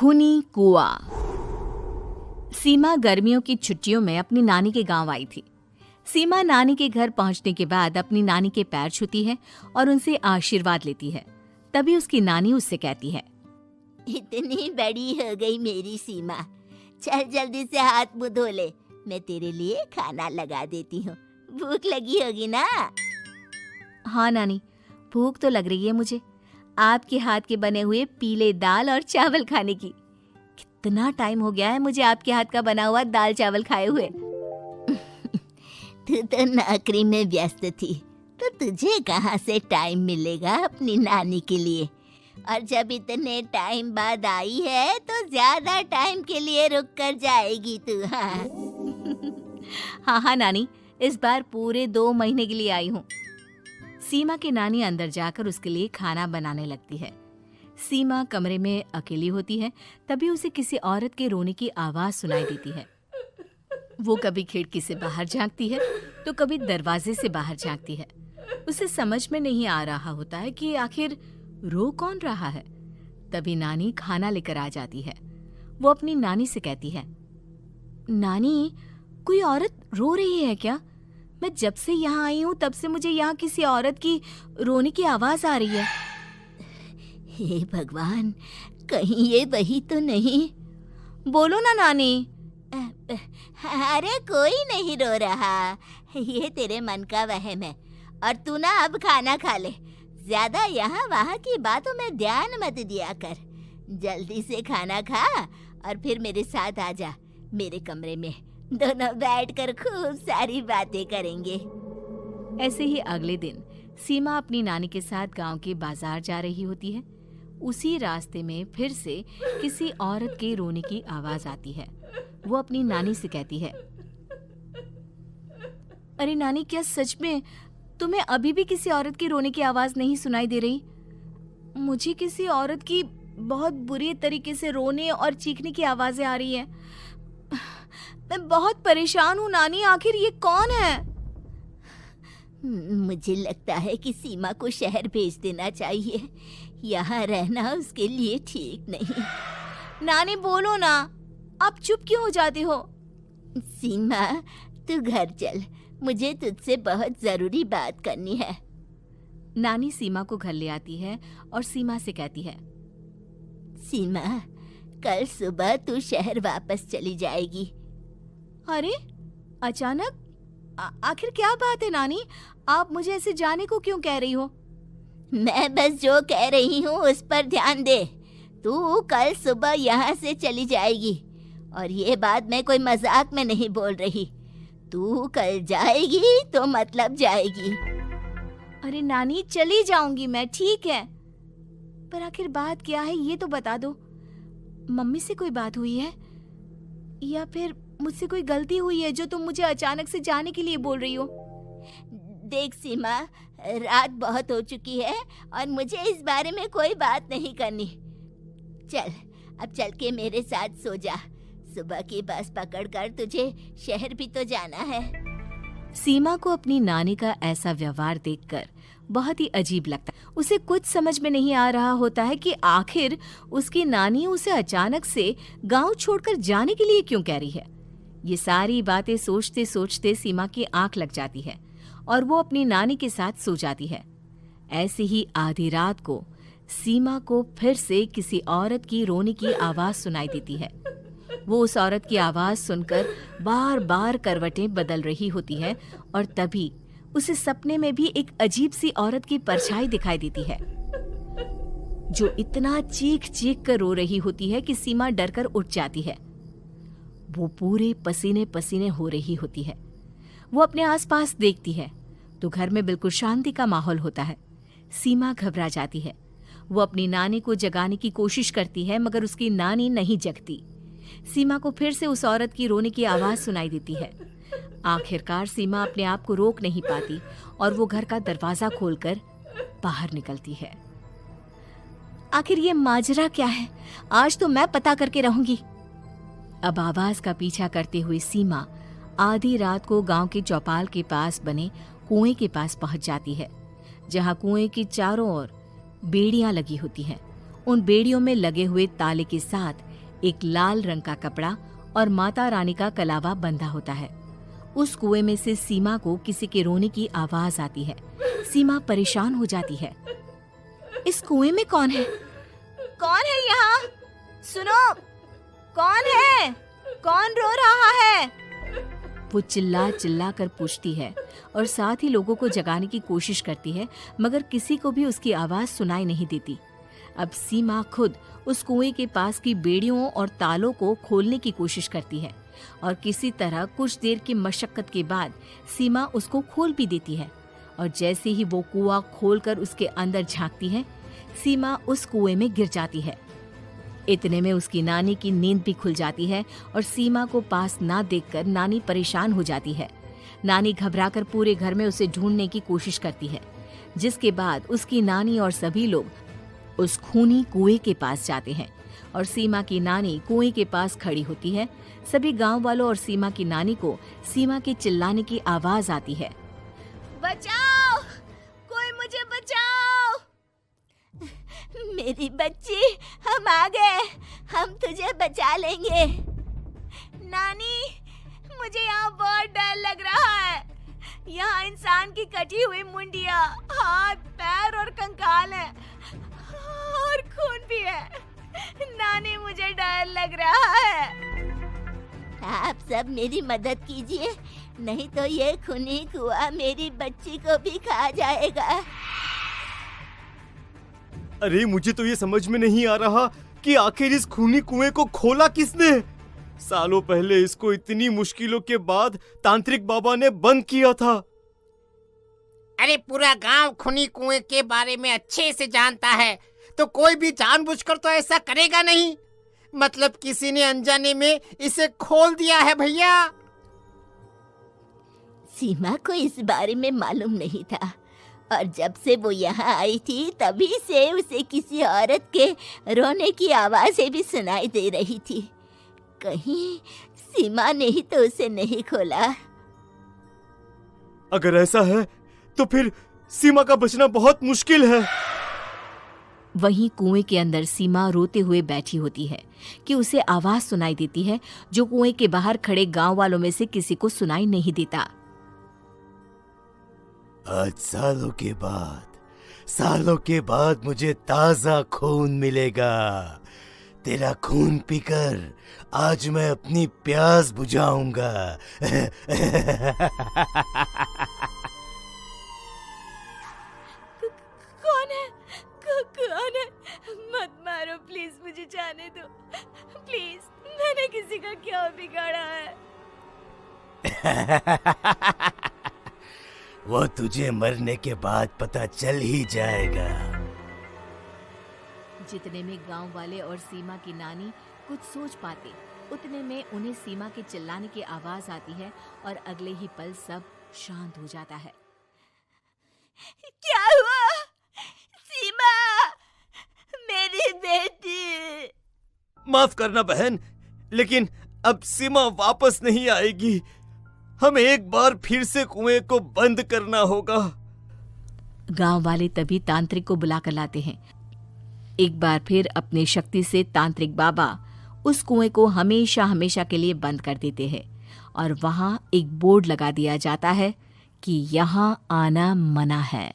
खूनी कुआं। सीमा गर्मियों की छुट्टियों में अपनी नानी के गांव आई थी। सीमा नानी के घर पहुंचने के बाद अपनी नानी के पैर छूती है और उनसे आशीर्वाद लेती है। तभी उसकी नानी उससे कहती है, इतनी बड़ी हो गई मेरी सीमा, चल जल्दी से हाथ मुंह धो ले, मैं तेरे लिए खाना लगा देती हूँ। भूख लगी होगी ना? हाँ नानी, भूख तो लग रही है मुझे, आपके हाथ के बने हुए पीले दाल और चावल खाने की। कितना टाइम हो गया है मुझे आपके हाथ का बना हुआ दाल चावल खाए हुए। तू तो नौकरी में व्यस्त थी, तो तुझे कहाँ से टाइम मिलेगा अपनी नानी के लिए? और जब इतने टाइम बाद आई है तो ज्यादा टाइम के लिए रुक कर जाएगी तू। हाँ नानी, इस बार पूरे 2 महीने के लिए आई हूँ। सीमा की नानी अंदर जाकर उसके लिए खाना बनाने लगती है। सीमा कमरे में अकेली होती है, तभी उसे किसी औरत के रोने की आवाज सुनाई देती है। वो कभी खिड़की से बाहर झांकती है तो कभी दरवाजे से बाहर झांकती है। उसे समझ में नहीं आ रहा होता है कि आखिर रो कौन रहा है। तभी नानी खाना लेकर आ जाती है। वो अपनी नानी से कहती है, नानी, कोई औरत रो रही है क्या? मैं जब से यहाँ आई हूँ तब से मुझे यहाँ किसी औरत की रोने की आवाज आ रही है। हे भगवान, कहीं ये वही तो नहीं? बोलो ना नानी। अरे कोई नहीं रो रहा, ये तेरे मन का वहम है। और तू ना अब खाना खा ले, ज्यादा यहाँ वहाँ की बातों में ध्यान मत दिया कर। जल्दी से खाना खा और फिर मेरे साथ आ जा मेरे कमरे में, दोनों बैठकर खूब सारी बातें करेंगे। ऐसे ही अगले दिन सीमा अपनी नानी के साथ गांव के बाजार जा रही होती है। उसी रास्ते में फिर से किसी औरत के रोने की आवाज आती है। वो अपनी नानी से कहती है, अरे नानी, क्या सच में तुम्हें अभी भी किसी औरत की रोने की आवाज नहीं सुनाई दे रही? मुझे किसी औरत की बहुत बुरी तरीके से रोने और चीखने की आवाजें आ रही हैं। मैं बहुत परेशान हूँ नानी, आखिर ये कौन है? मुझे लगता है कि सीमा को शहर भेज देना चाहिए, यहाँ रहना उसके लिए ठीक नहीं। नानी बोलो ना, आप चुप क्यों हो जाती हो? सीमा, तू घर चल, मुझे तुझसे बहुत जरूरी बात करनी है। नानी सीमा को घर ले आती है और सीमा से कहती है, सीमा, कल सुबह तू शहर वापस चली जाएगी। अरे अचानक? आखिर क्या बात है नानी, आप मुझे ऐसे जाने को क्यों कह रही हो? मैं बस जो कह रही हूँ उस पर ध्यान दे। तू कल सुबह यहाँ से चली जाएगी, और ये बात मैं कोई मजाक में नहीं बोल रही। तू कल जाएगी तो मतलब जाएगी। अरे नानी, चली जाऊंगी मैं, ठीक है, पर आखिर बात क्या है ये तो बता दो। मम्मी से कोई बात हुई है या फिर मुझसे कोई गलती हुई है जो तुम मुझे अचानक से जाने के लिए बोल रही हो? देख सीमा, रात बहुत हो चुकी है और मुझे इस बारे में कोई बात नहीं करनी। चल, अब चल के मेरे साथ सो जा। सुबह की बस पकड़कर तुझे शहर भी तो जाना है। सीमा को अपनी नानी का ऐसा व्यवहार देखकर बहुत ही अजीब लगता है। उसे कुछ समझ में नहीं आ रहा होता है कि आखिर उसकी नानी उसे अचानक से गांव छोड़कर जाने के लिए क्यों कह रही है। ये सारी बातें सोचते सोचते सीमा की आंख लग जाती है और वो अपनी नानी के साथ सो जाती है। ऐसे ही आधी रात को सीमा को फिर से किसी औरत की रोने की आवाज सुनाई देती है। वो उस औरत की आवाज सुनकर बार बार करवटें बदल रही होती है और तभी उसे सपने में भी एक अजीब सी औरत की परछाई दिखाई देती है, जो इतना चीख चीख कर रो रही होती है कि सीमा डरकर उठ जाती है। वो पूरे पसीने पसीने हो रही होती है। वो अपने आसपास देखती है तो घर में बिल्कुल शांति का माहौल होता है। सीमा घबरा जाती है। वो अपनी नानी को जगाने की कोशिश करती है, मगर उसकी नानी नहीं जगती। सीमा को फिर से उस औरत की रोने की आवाज सुनाई देती है। आखिरकार सीमा अपने आप को रोक नहीं पाती और वो घर का दरवाजा खोलकर बाहर निकलती है। आखिर ये माजरा क्या है? आज तो मैं पता करके रहूंगी। अब आवाज का पीछा करते हुए सीमा आधी रात को गांव के चौपाल के पास बने कुएं के पास पहुंच जाती है, जहां कुएं की चारों ओर बेड़ियां लगी होती हैं। उन बेड़ियों में लगे हुए ताले के साथ एक लाल रंग का कपड़ा और माता रानी का कलावा बंधा होता है। उस कुएं में से सीमा को किसी के रोने की आवाज आती है। सीमा परेशान हो जाती है। इस कुएं में कौन है? कौन है यहाँ? सुनो, कौन है? कौन रो रहा है? वो चिल्ला चिल्ला कर पूछती है और साथ ही लोगों को जगाने की कोशिश करती है, मगर किसी को भी उसकी आवाज सुनाई नहीं देती। अब सीमा खुद उस कुएं के पास की बेड़ियों और तालों को खोलने की कोशिश करती है और किसी तरह कुछ देर की मशक्कत के बाद सीमा उसको खोल भी देती है। और जैसे ही वो कुआं खोलकर उसके अंदर झांकती है, सीमा उस कुएं में गिर जाती है। इतने में उसकी नानी की नींद भी खुल जाती है और सीमा को पास ना देखकर नानी परेशान हो जाती है। नानी घबराकर पूरे घर में उसे ढूंढने की कोशिश करती है, जिसके बाद उसकी नानी और सभी लोग उस खूनी कुएं के पास जाते हैं और सीमा की नानी कुएं के पास खड़ी होती है। सभी गांव वालों और सीमा की नानी को सीमा के चिल्लाने की आवाज आती है, बचाओ, कोई मुझे बचाओ। मेरी बच्ची, हम आ गए, हम तुझे बचा लेंगे। नानी, मुझे यहाँ बहुत डर लग रहा है। यहाँ इंसान की कटी हुई मुंडियाँ, हाथ, पैर और कंकाल हैं और खून भी है। नानी, मुझे डर लग रहा है। आप सब मेरी मदद कीजिए, नहीं तो ये खूनी कुआं मेरी बच्ची को भी खा जाएगा। अरे मुझे तो ये समझ में नहीं आ रहा कि आखिर इस खूनी कुएं को खोला किसने। सालों पहले इसको इतनी मुश्किलों के बाद तांत्रिक बाबा ने बंद किया था। अरे पूरा गांव खूनी कुएं के बारे में अच्छे से जानता है, तो कोई भी जानबूझकर तो ऐसा करेगा नहीं। मतलब किसी ने अनजाने में इसे खोल दिया है भैया। सीमा को इस बारे में मालूम नहीं था और जब से वो यहाँ आई थी तभी से उसे किसी औरत के रोने की आवाजें भी सुनाई दे रही थी। कहीं सीमा ने ही तो उसे नहीं खोला। अगर ऐसा है तो फिर सीमा का बचना बहुत मुश्किल है। वहीं कुएं के अंदर सीमा रोते हुए बैठी होती है कि उसे आवाज सुनाई देती है जो कुएं के बाहर खड़े गांव वालों में से किसी को सुनाई नहीं देता। आज सालों के बाद मुझे ताजा खून मिलेगा। तेरा खून पीकर आज मैं अपनी प्यास बुझाऊंगा। कौन है? मत मारो प्लीज, मुझे जाने दो प्लीज। मैंने किसी का क्या बिगाड़ा है? वो तुझे मरने के बाद पता चल ही जाएगा। जितने में गांव वाले और सीमा की नानी कुछ सोच पाते, उतने में उन्हें सीमा के चिल्लाने की आवाज आती है और अगले ही पल सब शांत हो जाता है। क्या हुआ? सीमा, मेरी बेटी। माफ करना बहन, लेकिन अब सीमा वापस नहीं आएगी। हमें एक बार फिर से कुएं को बंद करना होगा। गांव वाले तभी तांत्रिक को बुलाकर लाते हैं। एक बार फिर अपनी शक्ति से तांत्रिक बाबा उस कुएं को हमेशा हमेशा के लिए बंद कर देते हैं और वहां एक बोर्ड लगा दिया जाता है कि यहाँ आना मना है।